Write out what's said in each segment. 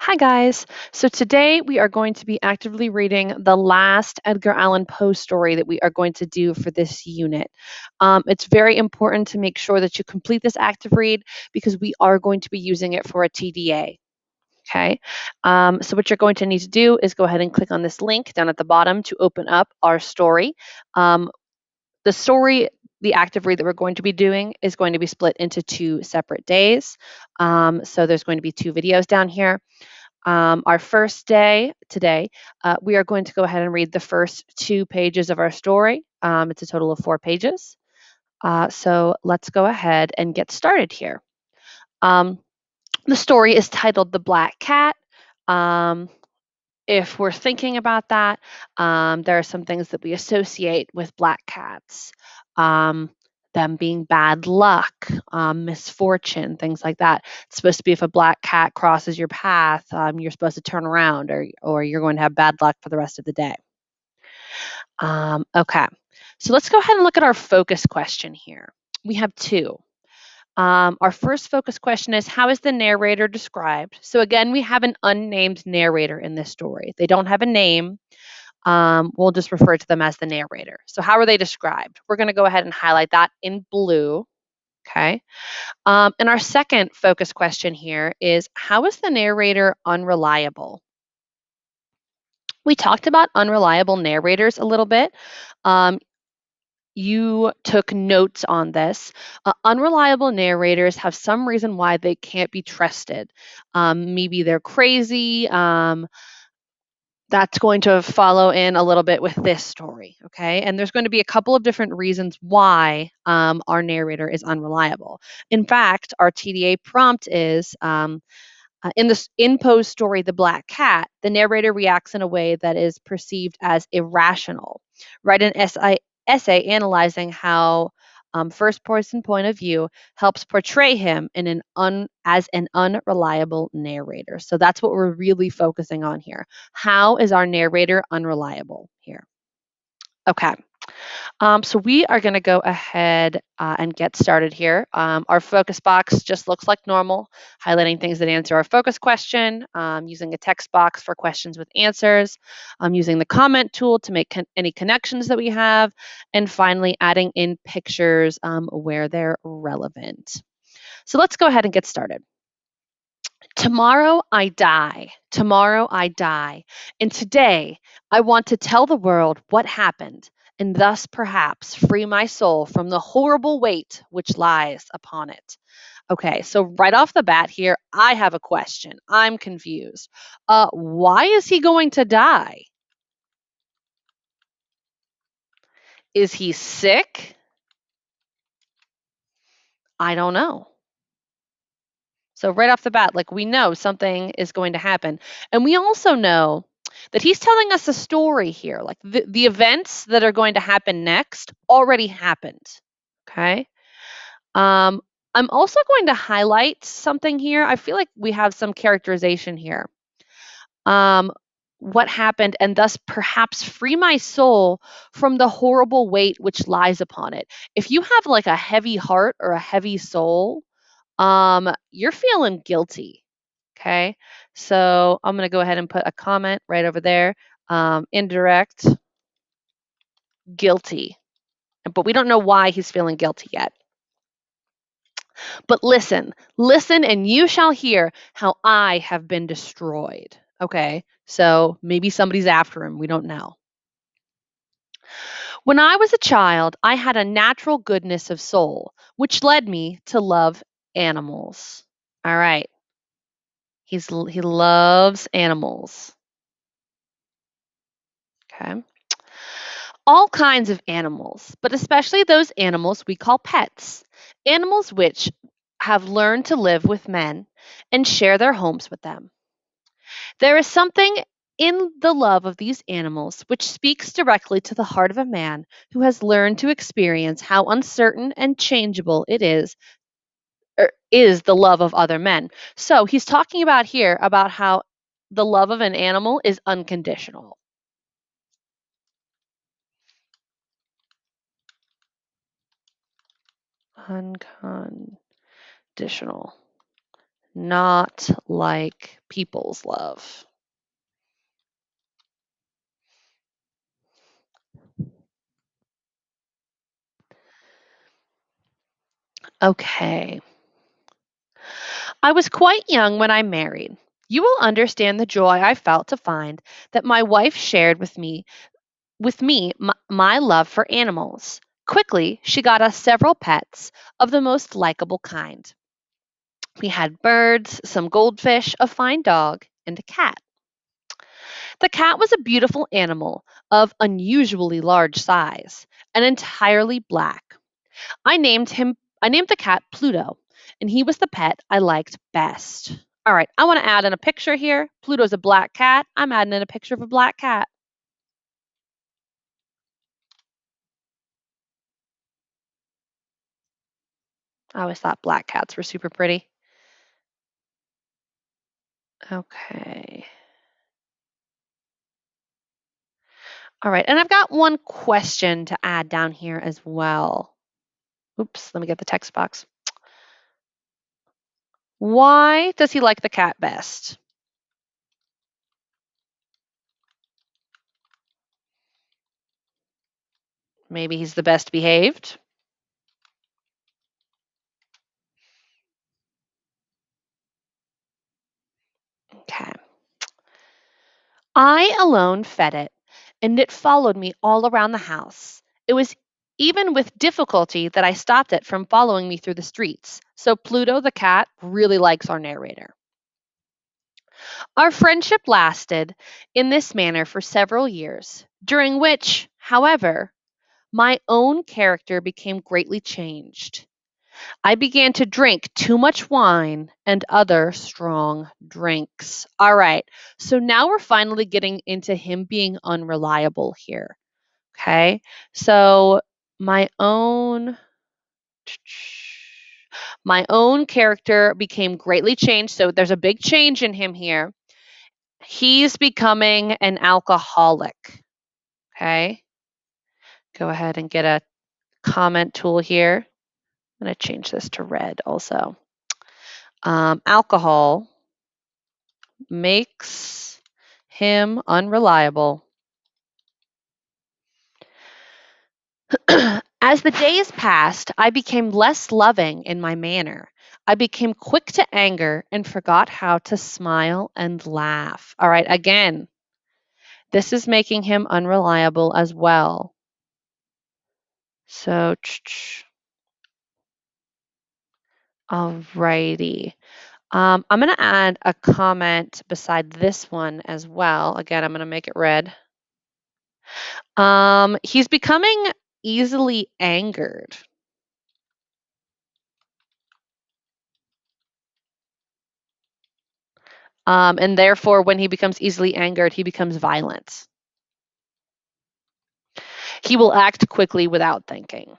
Hi, guys. So today we are going to be actively reading the last Edgar Allan Poe story that we are going to do for this unit. It's very important to make sure that you complete this active read because we are going to be using it for a TDA. Okay. So what you're going to need to do is go ahead and click on this link down at the bottom to open up our story. Um, the story, the active read that we're going to be doing is going to be split into two separate days. So there's going to be two videos down here. Our first day today, we are going to go ahead and read the first 2 pages of our story. It's a total of 4 pages. So let's go ahead and get started here. Um, the story is titled The Black Cat. Um, if we're thinking about that, there are some things that we associate with black cats. Um, them being bad luck, misfortune, things like that. It's supposed to be if a black cat crosses your path, you're supposed to turn around or you're going to have bad luck for the rest of the day. Okay, so let's go ahead and look at our focus question here. We have two. Our first focus question is, how is the narrator described? So again, we have an unnamed narrator in this story. They don't have a name. We'll just refer to them as the narrator. So how are they described? We're going to go ahead and highlight that in blue. Okay. And our second focus question here is, how is the narrator unreliable? We talked about unreliable narrators a little bit. Um, you took notes on this. Unreliable narrators have some reason why they can't be trusted. Maybe they're crazy. That's going to follow in a little bit with this story, okay? And there's going to be a couple of different reasons why our narrator is unreliable. In fact, our TDA prompt is in Poe's story, The Black Cat, the narrator reacts in a way that is perceived as irrational. Write an essay analyzing how first person point of view helps portray him as an unreliable narrator. So that's what we're really focusing on here. How is our narrator unreliable here? Okay. So we are going to go ahead and get started here. Our focus box just looks like normal, highlighting things that answer our focus question, using a text box for questions with answers, using the comment tool to make any connections that we have, and finally adding in pictures where they're relevant. So let's go ahead and get started. Tomorrow I die. Tomorrow I die. And today I want to tell the world what happened and thus perhaps free my soul from the horrible weight which lies upon it. Okay, so right off the bat here, I have a question. I'm confused. Why is he going to die? Is he sick? I don't know. So right off the bat, like we know something is going to happen. And we also know that he's telling us a story here. Like the events that are going to happen next already happened. Okay. Um, I'm also going to highlight something here. I feel like we have some characterization here. Um, what happened, and thus perhaps free my soul from the horrible weight which lies upon it. If you have like a heavy heart or a heavy soul, you're feeling guilty. Okay. So I'm going to go ahead and put a comment right over there. Indirect, guilty. But we don't know why he's feeling guilty yet. But listen, and you shall hear how I have been destroyed. Okay. So maybe somebody's after him. We don't know. When I was a child, I had a natural goodness of soul, which led me to love animals. All right. He loves animals. Okay. All kinds of animals, but especially those animals we call pets, animals which have learned to live with men and share their homes with them. There is something in the love of these animals which speaks directly to the heart of a man who has learned to experience how uncertain and changeable it is the love of other men. So he's talking about here about how the love of an animal is unconditional. Unconditional. not like people's love. Okay. I was quite young when I married. You will understand the joy I felt to find that my wife shared with me my love for animals. Quickly, she got us several pets of the most likable kind. We had birds, some goldfish, a fine dog, and a cat. The cat was a beautiful animal of unusually large size and entirely black. I named the cat Pluto, and he was the pet I liked best. All right, I want to add in a picture here. Pluto's a black cat. I'm adding in a picture of a black cat. I always thought black cats were super pretty. Okay. All right, and I've got one question to add down here as well. Oops, let me get the text box. Why does he like the cat best? Maybe he's the best behaved. Okay. I alone fed it, and it followed me all around the house. It was even with difficulty that I stopped it from following me through the streets. So Pluto the cat really likes our narrator. Our friendship lasted in this manner for several years, during which, however, my own character became greatly changed. I began to drink too much wine and other strong drinks. All right. So now we're finally getting into him being unreliable here. Okay. So my own my own character became greatly changed. So there's a big change in him here. He's becoming an alcoholic. Okay. Go ahead and get a comment tool here. I'm going to change this to red also. Alcohol makes him unreliable. As the days passed, I became less loving in my manner. I became quick to anger and forgot how to smile and laugh. All right, again, this is making him unreliable as well. So, alrighty. I'm going to add a comment beside this one as well. Again, I'm going to make it red. He's becoming easily angered. And therefore, when he becomes easily angered, he becomes violent. He will act quickly without thinking.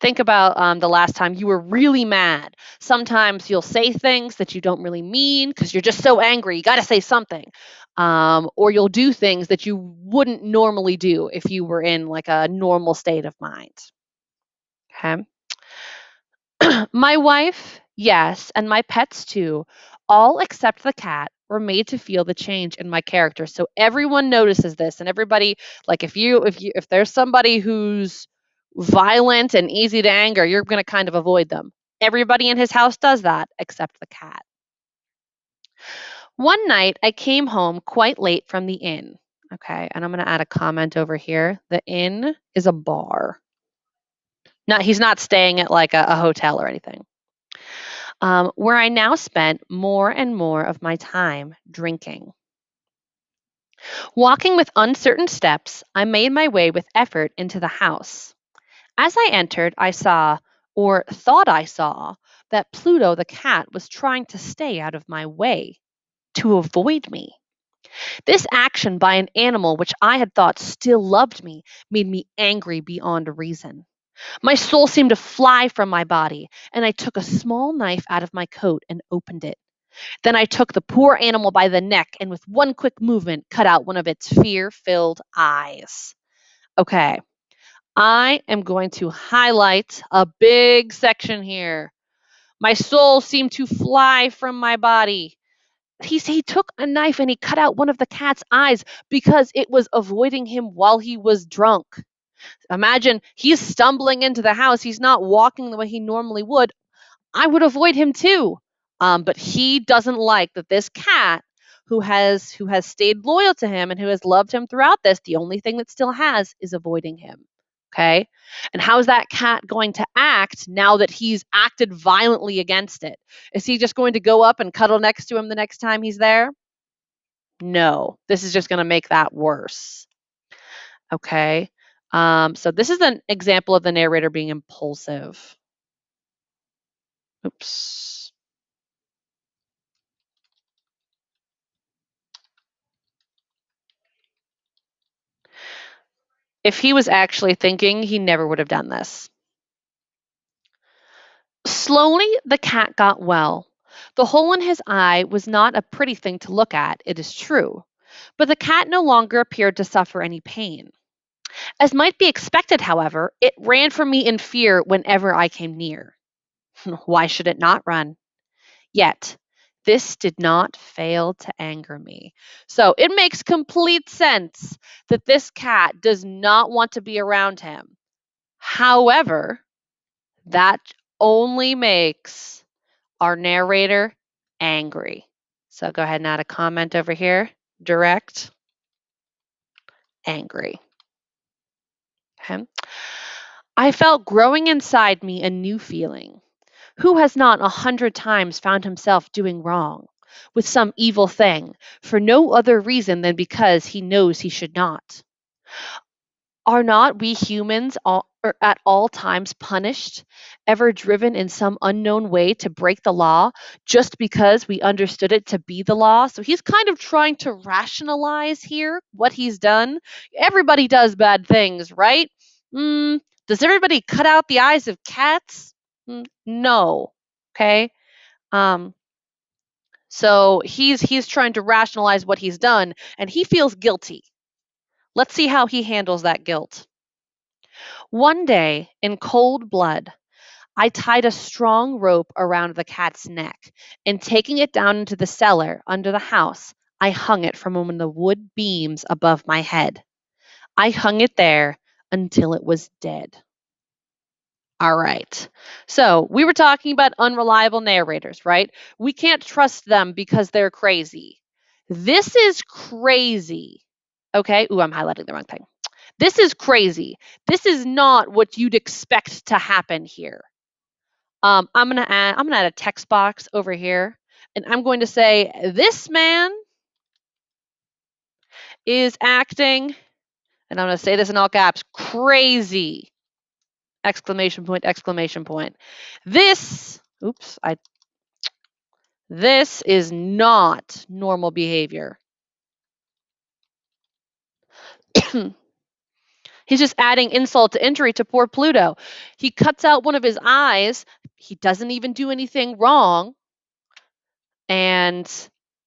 Think about the last time you were really mad. Sometimes you'll say things that you don't really mean because you're just so angry. You got to say something. Or you'll do things that you wouldn't normally do if you were in like a normal state of mind. Okay. My wife, yes, and my pets too, all except the cat, were made to feel the change in my character. So everyone notices this, and everybody, like if there's somebody who's violent and easy to anger, you're going to kind of avoid them. Everybody in his house does that except the cat. One night I came home quite late from the inn. Okay, and I'm going to add a comment over here. The inn is a bar. Not he's not staying at like a hotel or anything. Where I now spent more and more of my time drinking. Walking with uncertain steps, I made my way with effort into the house. As I entered, I saw, or thought I saw, that Pluto the cat was trying to stay out of my way, to avoid me. This action by an animal which I had thought still loved me made me angry beyond reason. My soul seemed to fly from my body, and I took a small knife out of my coat and opened it. Then I took the poor animal by the neck and with one quick movement cut out one of its fear filled eyes. Okay. I am going to highlight a big section here. My soul seemed to fly from my body. He took a knife and he cut out one of the cat's eyes because it was avoiding him while he was drunk. Imagine he's stumbling into the house. He's not walking the way he normally would. I would avoid him too. But he doesn't like that this cat who has stayed loyal to him and who has loved him throughout this, the only thing that still has is avoiding him. Okay? And how is that cat going to act now that he's acted violently against it? Is he just going to go up and cuddle next to him the next time he's there? No. This is just going to make that worse. Okay? So this is an example of the narrator being impulsive. Oops. If he was actually thinking, he never would have done this. Slowly, the cat got well. The hole in his eye was not a pretty thing to look at, it is true, but the cat no longer appeared to suffer any pain. As might be expected, however, it ran from me in fear whenever I came near. Why should it not run? Yet, this did not fail to anger me. So it makes complete sense that this cat does not want to be around him. However, that only makes our narrator angry. So go ahead and add a comment over here. Direct, angry. Okay. I felt growing inside me a new feeling. Who has not 100 times found himself doing wrong with some evil thing for no other reason than because he knows he should not? Are not we humans at all times punished, ever driven in some unknown way to break the law just because we understood it to be the law? So he's kind of trying to rationalize here what he's done. Everybody does bad things, right? Does everybody cut out the eyes of cats? No. Okay. Um, so he's trying to rationalize what he's done, and he feels guilty. Let's see how he handles that guilt. One day, in cold blood, I tied a strong rope around the cat's neck, and taking it down into the cellar under the house, I hung it from one of the wood beams above my head. I hung it there until it was dead. All right. So we were talking about unreliable narrators, right? We can't trust them because they're crazy. This is crazy. Okay. Ooh, I'm highlighting the wrong thing. This is crazy. This is not what you'd expect to happen here. I'm gonna add a text box over here, and I'm going to say this man is acting, and I'm gonna say this in all caps, crazy! Exclamation point! Exclamation point! This, oops, this is not normal behavior. He's just adding insult to injury to poor Pluto. He cuts out one of his eyes. He doesn't even do anything wrong. And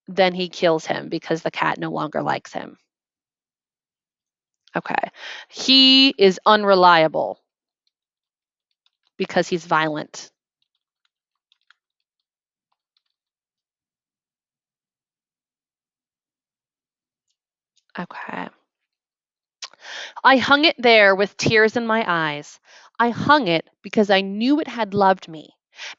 then he kills him because the cat no longer likes him. Okay. He is unreliable because he's violent. Okay. I hung it there with tears in my eyes. I hung it because I knew it had loved me,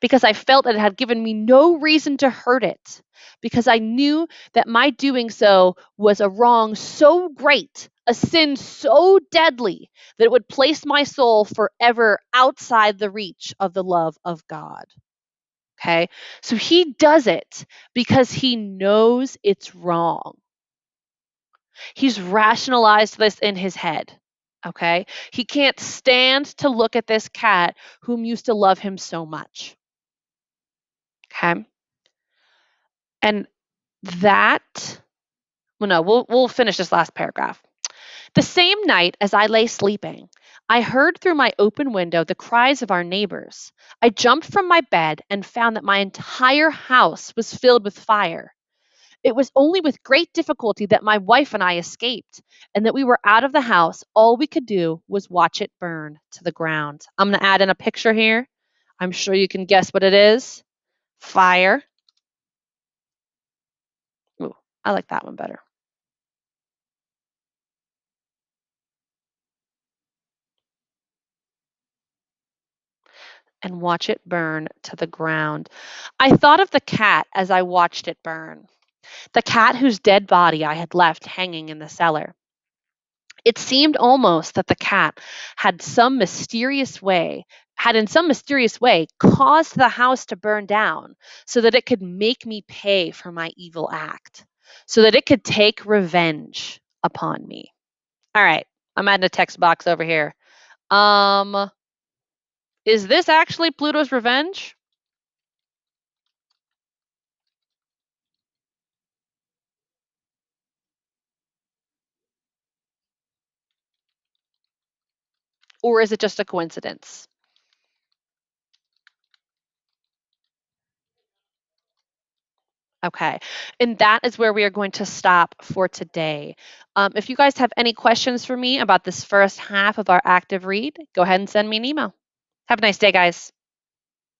because I felt that it had given me no reason to hurt it, because I knew that my doing so was a wrong so great, a sin so deadly, that it would place my soul forever outside the reach of the love of God. Okay? So he does it because he knows it's wrong. He's rationalized this in his head. Okay? He can't stand to look at this cat whom used to love him so much. Okay? And that, well, no, we'll finish this last paragraph. The same night as I lay sleeping, I heard through my open window the cries of our neighbors. I jumped from my bed and found that my entire house was filled with fire. It was only with great difficulty that my wife and I escaped, and that we were out of the house. All we could do was watch it burn to the ground. I'm going to add in a picture here. I'm sure you can guess what it is. Fire. Ooh, I like that one better. And watch it burn to the ground. I thought of the cat as I watched it burn, the cat whose dead body I had left hanging in the cellar. It seemed almost that the cat had in some mysterious way caused the house to burn down so that it could make me pay for my evil act, so that it could take revenge upon me. All right, I'm adding a text box over here. Um, is this actually Pluto's revenge? Or is it just a coincidence? Okay. And that is where we are going to stop for today. If you guys have any questions for me about this first half of our active read, go ahead and send me an email. Have a nice day, guys.